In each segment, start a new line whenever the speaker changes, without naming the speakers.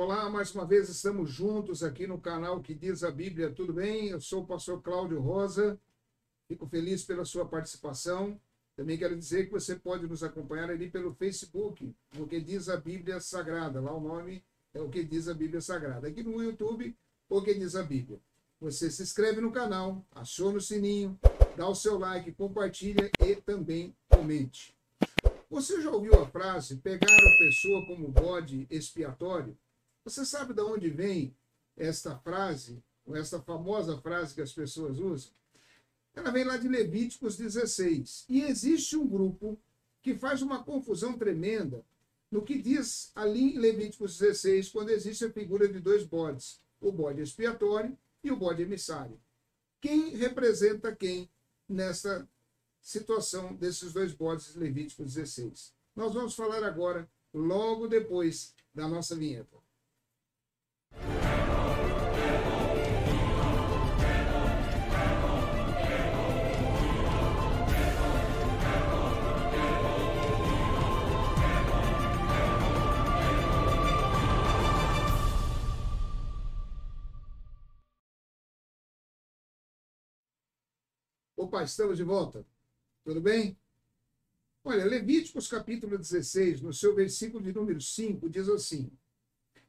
Olá, mais uma vez estamos juntos aqui no canal Que Diz a Bíblia, tudo bem? Eu sou o pastor Cláudio Rosa, fico feliz pela sua participação. Também quero dizer que você pode nos acompanhar ali pelo Facebook, no Que Diz a Bíblia Sagrada, lá o nome é o Que Diz a Bíblia Sagrada. Aqui no YouTube, o Que Diz a Bíblia. Você se inscreve no canal, aciona o sininho, dá o seu like, compartilha e também comente. Você já ouviu a frase, pegar a pessoa como bode expiatório? Você sabe de onde vem esta frase, ou esta famosa frase que as pessoas usam? Ela vem lá de Levíticos 16. E existe um grupo que faz uma confusão tremenda no que diz ali em Levíticos 16, quando existe a figura de dois bodes, o bode expiatório e o bode emissário. Quem representa quem nessa situação desses dois bodes de Levíticos 16? Nós vamos falar agora, logo depois da nossa vinheta. Opa, estamos de volta. Tudo bem? Olha, Levíticos capítulo 16, no seu versículo de número 5, diz assim: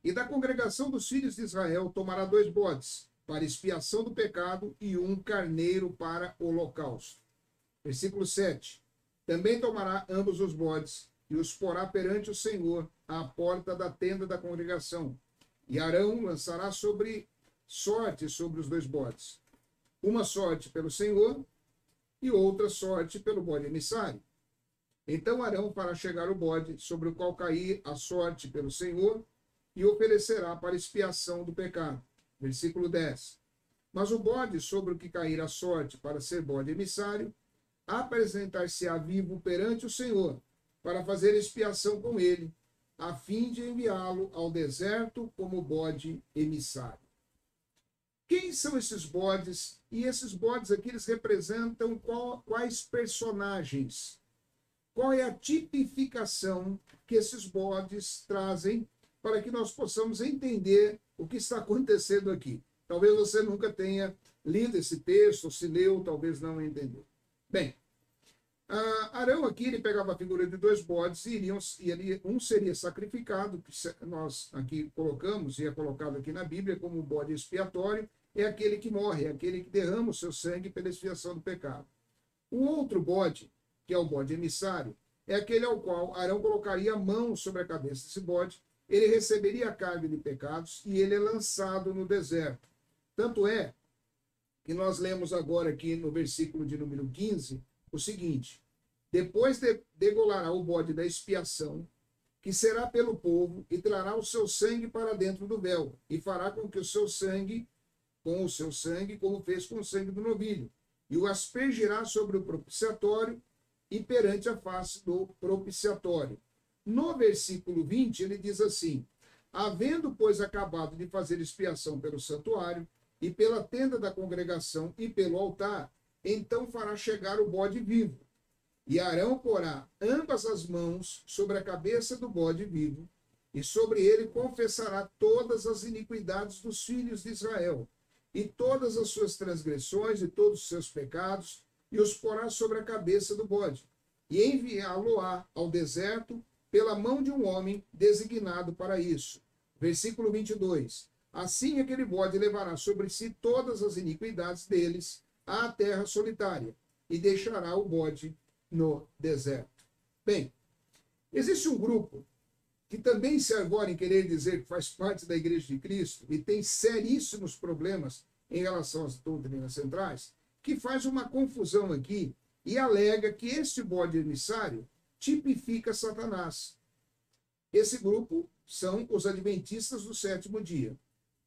E da congregação dos filhos de Israel tomará 2 bodes, para expiação do pecado, e 1 carneiro para holocausto. Versículo 7. Também tomará ambos os bodes, e os porá perante o Senhor, à porta da tenda da congregação. E Arão lançará sorte sobre os 2 bodes. Uma sorte pelo Senhor, e outra sorte pelo bode emissário. Então Arão fará chegar o bode sobre o qual cair a sorte pelo Senhor e oferecerá para expiação do pecado. Versículo 10. Mas o bode sobre o que cair a sorte para ser bode emissário, apresentar-se-á vivo perante o Senhor, para fazer expiação com ele, a fim de enviá-lo ao deserto como bode emissário. Quem são esses bodes? E esses bodes aqui, eles representam quais personagens? Qual é a tipificação que esses bodes trazem para que nós possamos entender o que está acontecendo aqui? Talvez você nunca tenha lido esse texto, ou se leu, talvez não entendeu. Bem, Arão aqui, ele pegava a figura de 2 bodes e um seria sacrificado, que nós aqui colocamos, e é colocado aqui na Bíblia como bode expiatório, é aquele que morre, é aquele que derrama o seu sangue pela expiação do pecado. O outro bode, que é o bode emissário, é aquele ao qual Arão colocaria a mão sobre a cabeça desse bode, ele receberia a carga de pecados e ele é lançado no deserto. Tanto é que nós lemos agora aqui no versículo de número 15 o seguinte: depois degolará o bode da expiação, que será pelo povo, e trará o seu sangue para dentro do véu, e fará com o seu sangue, como fez com o sangue do novilho, e o aspergirá sobre o propiciatório e perante a face do propiciatório. No versículo 20, ele diz assim: havendo, pois, acabado de fazer expiação pelo santuário, e pela tenda da congregação, e pelo altar, então fará chegar o bode vivo. E Arão porá ambas as mãos sobre a cabeça do bode vivo, e sobre ele confessará todas as iniquidades dos filhos de Israel, e todas as suas transgressões e todos os seus pecados, e os porá sobre a cabeça do bode, e enviá-lo-á ao deserto pela mão de um homem designado para isso. Versículo 22. Assim aquele bode levará sobre si todas as iniquidades deles à terra solitária, e deixará o bode no deserto. Bem, existe um grupo que também se arvora em querer dizer que faz parte da Igreja de Cristo e tem seríssimos problemas em relação às doutrinas centrais, que faz uma confusão aqui e alega que este bode emissário tipifica Satanás. Esse grupo são os adventistas do 7º dia.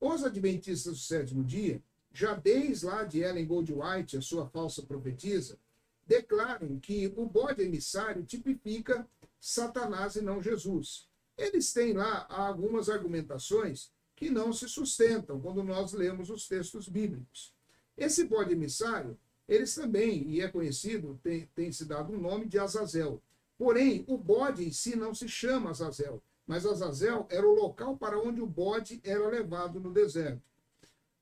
Os adventistas do 7º dia, já desde lá de Ellen Goldwhite, a sua falsa profetisa, declaram que o bode emissário tipifica Satanás e não Jesus. Eles têm lá algumas argumentações que não se sustentam quando nós lemos os textos bíblicos. Esse bode emissário, eles também, e é conhecido, tem se dado um nome de Azazel. Porém, o bode em si não se chama Azazel, mas Azazel era o local para onde o bode era levado no deserto.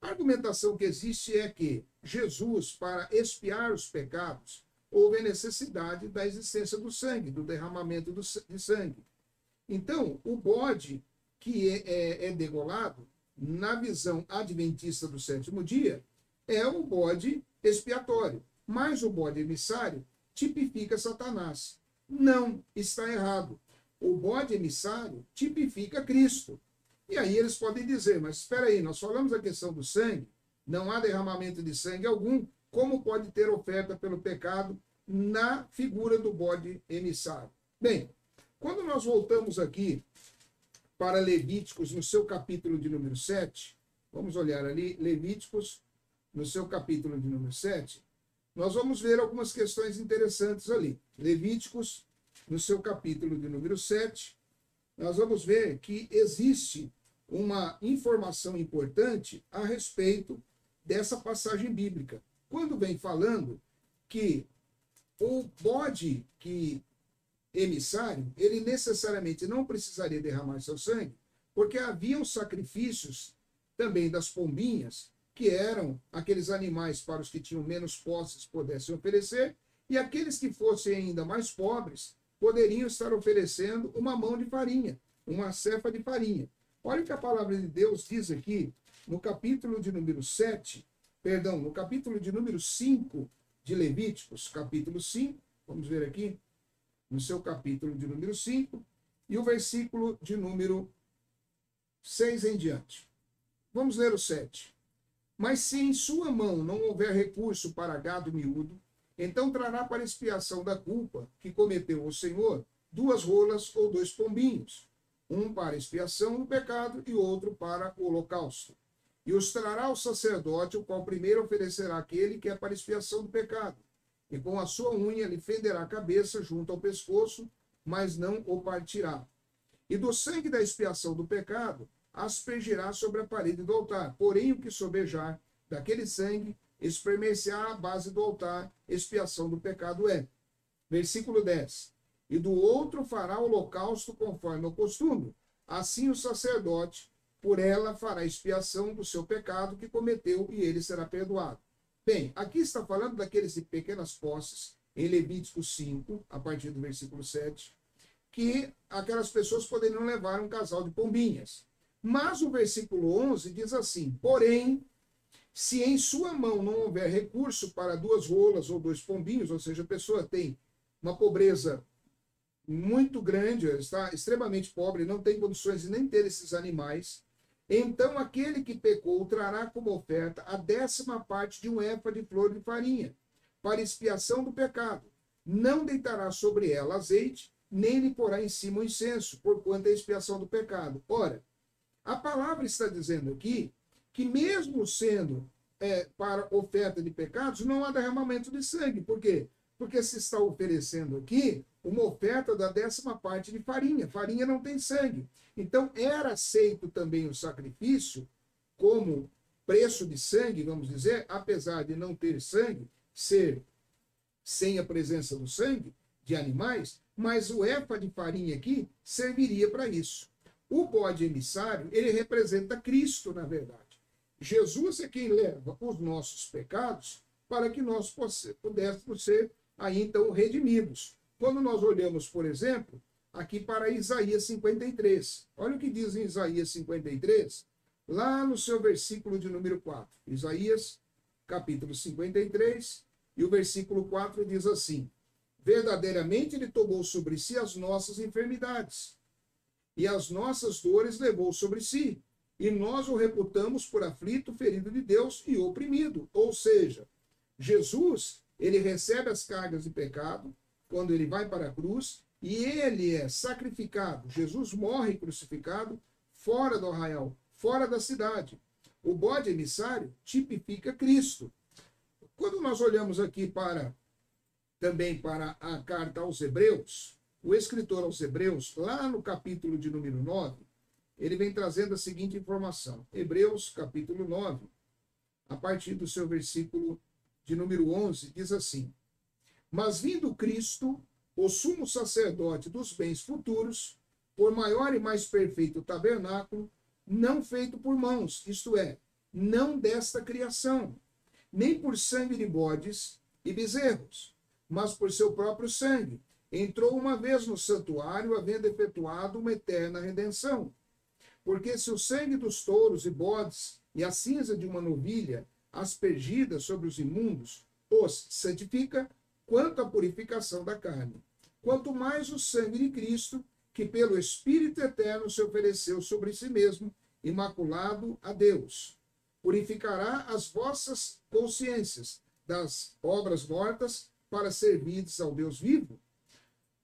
A argumentação que existe é que Jesus, para expiar os pecados, houve a necessidade da existência do sangue, do derramamento de sangue. Então, o bode que é degolado, na visão adventista do sétimo dia, é o bode expiatório. Mas o bode emissário tipifica Satanás. Não, está errado. O bode emissário tipifica Cristo. E aí eles podem dizer, mas espera aí, nós falamos a questão do sangue, não há derramamento de sangue algum, como pode ter oferta pelo pecado na figura do bode emissário? Bem, quando nós voltamos aqui para Levíticos, no seu capítulo de número 7, vamos olhar ali, Levíticos, no seu capítulo de número 7, nós vamos ver algumas questões interessantes ali. Levíticos, no seu capítulo de número 7, nós vamos ver que existe uma informação importante a respeito dessa passagem bíblica. Quando vem falando que o bode emissário, ele necessariamente não precisaria derramar seu sangue, porque haviam sacrifícios também das pombinhas, que eram aqueles animais para os que tinham menos posses pudessem oferecer, e aqueles que fossem ainda mais pobres poderiam estar oferecendo uma mão de farinha, uma cefa de farinha. Olha o que a palavra de Deus diz aqui no capítulo de número 7, perdão, no capítulo de número 5 de Levíticos, capítulo 5, vamos ver aqui, no seu capítulo de número 5, e o versículo de número 6 em diante. Vamos ler o 7. Mas se em sua mão não houver recurso para gado miúdo, então trará para expiação da culpa que cometeu o Senhor 2 rolas ou 2 pombinhos, um para expiação do pecado e outro para o holocausto. E os trará o sacerdote, o qual primeiro oferecerá aquele que é para expiação do pecado, e com a sua unha lhe fenderá a cabeça junto ao pescoço, mas não o partirá. E do sangue da expiação do pecado aspergirá sobre a parede do altar, porém o que sobejar daquele sangue espremer-se-á a base do altar, expiação do pecado é. Versículo 10. E do outro fará o holocausto conforme o costume. Assim o sacerdote, por ela, fará expiação do seu pecado que cometeu e ele será perdoado. Bem, aqui está falando daqueles de pequenas posses, em Levítico 5, a partir do versículo 7, que aquelas pessoas poderiam levar um casal de pombinhas. Mas o versículo 11 diz assim, porém, se em sua mão não houver recurso para 2 rolas ou 2 pombinhos, ou seja, a pessoa tem uma pobreza muito grande, está extremamente pobre, não tem condições de nem ter esses animais, então aquele que pecou trará como oferta a 10ª parte de um efa de flor de farinha, para expiação do pecado. Não deitará sobre ela azeite, nem lhe porá em cima o incenso, porquanto é a expiação do pecado. Ora, a palavra está dizendo aqui que mesmo sendo para oferta de pecados, não há derramamento de sangue. Por quê? Porque se está oferecendo aqui uma oferta da 10ª parte de farinha. Farinha não tem sangue. Então, era aceito também o sacrifício como preço de sangue, vamos dizer, apesar de não ter sangue, ser sem a presença do sangue de animais, mas o efa de farinha aqui serviria para isso. O bode emissário, ele representa Cristo, na verdade. Jesus é quem leva os nossos pecados para que nós pudéssemos ser aí então redimidos. Quando nós olhamos, por exemplo, aqui para Isaías 53, olha o que diz em Isaías 53, lá no seu versículo de número 4. Isaías, capítulo 53, e o versículo 4 diz assim, verdadeiramente ele tomou sobre si as nossas enfermidades, e as nossas dores levou sobre si, e nós o reputamos por aflito, ferido de Deus e oprimido. Ou seja, Jesus, ele recebe as cargas de pecado quando ele vai para a cruz e ele é sacrificado. Jesus morre crucificado fora do arraial, fora da cidade. O bode emissário tipifica Cristo. Quando nós olhamos aqui também para a carta aos Hebreus, o escritor aos Hebreus, lá no capítulo de número 9, ele vem trazendo a seguinte informação. Hebreus, capítulo 9, a partir do seu versículo de número 11, diz assim, mas vindo Cristo, o sumo sacerdote dos bens futuros, por maior e mais perfeito tabernáculo, não feito por mãos, isto é, não desta criação, nem por sangue de bodes e bezerros, mas por seu próprio sangue. Entrou uma vez no santuário, havendo efetuado uma eterna redenção. Porque se o sangue dos touros e bodes e a cinza de uma novilha, aspergida sobre os imundos, os santifica, quanto à purificação da carne, quanto mais o sangue de Cristo, que pelo Espírito eterno se ofereceu sobre si mesmo, imaculado a Deus, purificará as vossas consciências das obras mortas para servirdes ao Deus vivo.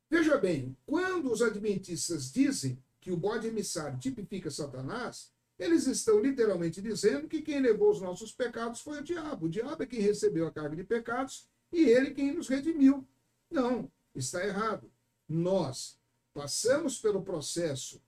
Veja bem, quando os adventistas dizem que o bode emissário tipifica Satanás, eles estão literalmente dizendo que quem levou os nossos pecados foi o diabo. O diabo é quem recebeu a carga de pecados e ele quem nos redimiu. Não, está errado. Nós passamos pelo processo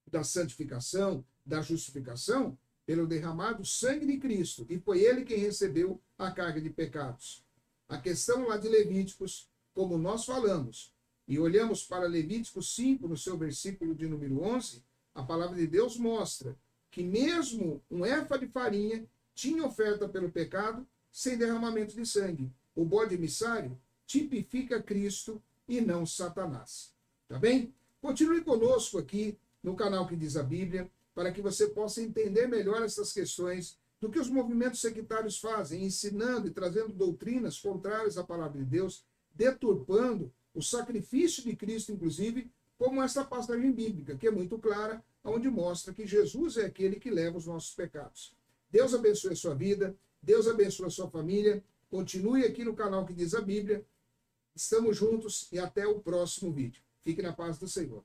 da santificação, da justificação, pelo derramado sangue de Cristo, e foi ele quem recebeu a carga de pecados. A questão lá de Levíticos, como nós falamos, e olhamos para Levíticos 5, no seu versículo de número 11, a palavra de Deus mostra que mesmo um éfa de farinha tinha oferta pelo pecado sem derramamento de sangue. O bode emissário tipifica Cristo e não Satanás. Tá bem? Continue conosco aqui no canal Que Diz a Bíblia, para que você possa entender melhor essas questões do que os movimentos sectários fazem, ensinando e trazendo doutrinas contrárias à palavra de Deus, deturpando o sacrifício de Cristo, inclusive, como essa passagem bíblica, que é muito clara, onde mostra que Jesus é aquele que leva os nossos pecados. Deus abençoe a sua vida, Deus abençoe a sua família. Continue aqui no canal Que Diz a Bíblia. Estamos juntos e até o próximo vídeo. Fique na paz do Senhor.